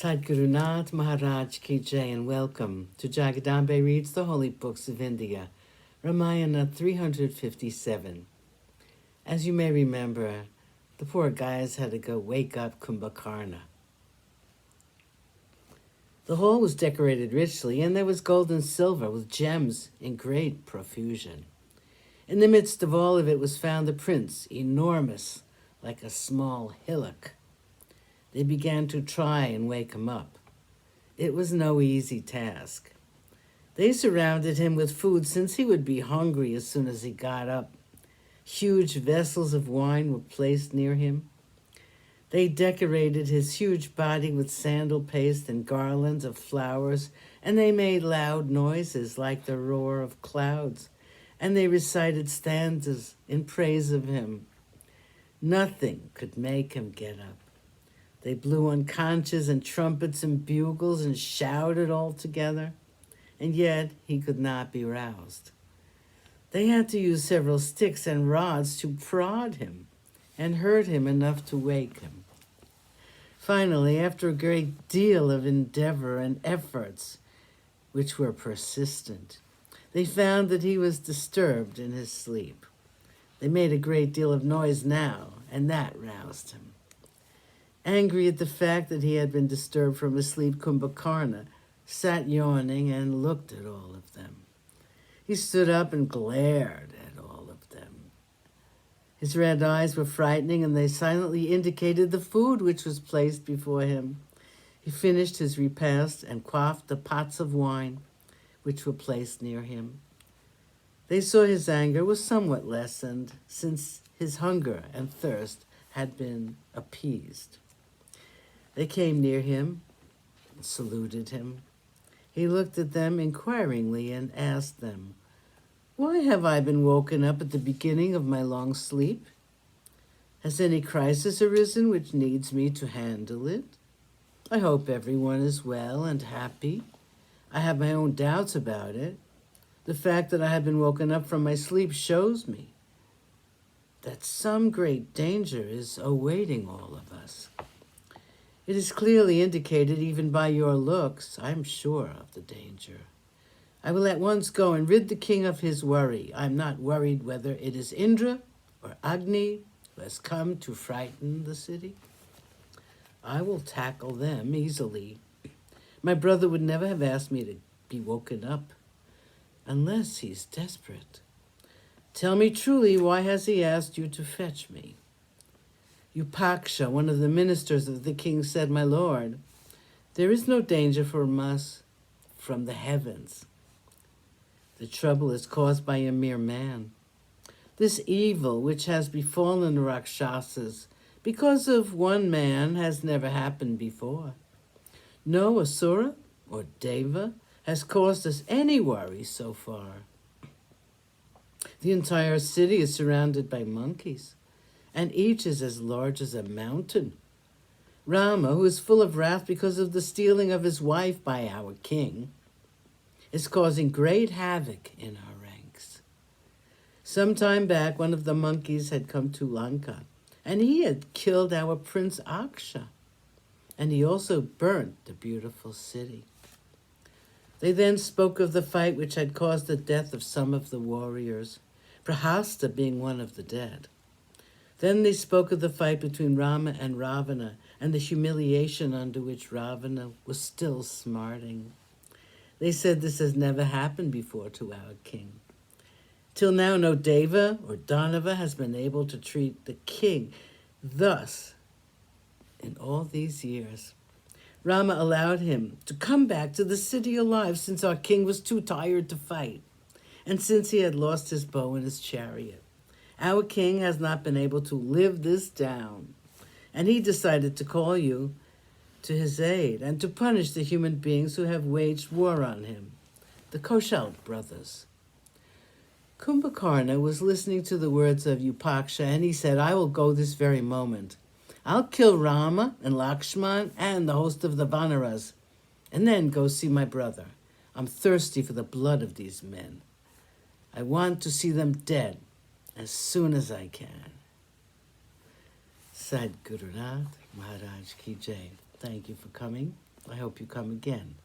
Sadhgurunath Maharaj Ki Jai, and welcome to Jagadambe Reads the Holy Books of India, Ramayana 357. As you may remember, the poor guys had to go wake up Kumbhakarna. The hall was decorated richly, and there was gold and silver with gems in great profusion. In the midst of all of it was found the prince, enormous, like a small hillock. They began to try and wake him up. It was no easy task. They surrounded him with food, since he would be hungry as soon as he got up. Huge vessels of wine were placed near him. They decorated his huge body with sandal paste and garlands of flowers, and they made loud noises like the roar of clouds, and they recited stanzas in praise of him. Nothing could make him get up. They blew on conches and trumpets and bugles and shouted all together, and yet he could not be roused. They had to use several sticks and rods to prod him and hurt him enough to wake him. Finally, after a great deal of endeavor and efforts, which were persistent, they found that he was disturbed in his sleep. They made a great deal of noise now, and that roused him. Angry at the fact that he had been disturbed from his sleep, Kumbhakarna sat yawning and looked at all of them. He stood up and glared at all of them. His red eyes were frightening, and they silently indicated the food which was placed before him. He finished his repast and quaffed the pots of wine which were placed near him. They saw his anger was somewhat lessened, since his hunger and thirst had been appeased. They came near him and saluted him. He looked at them inquiringly and asked them, "Why have I been woken up at the beginning of my long sleep? Has any crisis arisen which needs me to handle it? I hope everyone is well and happy. I have my own doubts about it. The fact that I have been woken up from my sleep shows me that some great danger is awaiting all of us. It is clearly indicated even by your looks. I am sure of the danger. I will at once go and rid the king of his worry. I am not worried whether it is Indra or Agni who has come to frighten the city. I will tackle them easily. My brother would never have asked me to be woken up unless he's desperate. Tell me truly, why has he asked you to fetch me?" Upaksha, one of the ministers of the king, said, "My lord, there is no danger from us from the heavens. The trouble is caused by a mere man. This evil which has befallen the Rakshasas because of one man has never happened before. No Asura or Deva has caused us any worry so far. The entire city is surrounded by monkeys, and each is as large as a mountain. Rama, who is full of wrath because of the stealing of his wife by our king, is causing great havoc in our ranks. Some time back, one of the monkeys had come to Lanka, and he had killed our Prince Aksha, and he also burnt the beautiful city. They then spoke of the fight which had caused the death of some of the warriors, Prahasta being one of the dead. Then they spoke of the fight between Rama and Ravana and the humiliation under which Ravana was still smarting. They said this has never happened before to our king. Till now, no Deva or Danava has been able to treat the king thus in all these years. Rama allowed him to come back to the city alive, since our king was too tired to fight, and since he had lost his bow and his chariot. Our king has not been able to live this down, and he decided to call you to his aid and to punish the human beings who have waged war on him, the Koshal brothers." Kumbhakarna was listening to the words of Upaksha, and he said, "I will go this very moment. I'll kill Rama and Lakshman and the host of the Vanaras, and then go see my brother. I'm thirsty for the blood of these men. I want to see them dead as soon as I can." Sadhgurunath Maharaj Ki Jai. Thank you for coming. I hope you come again.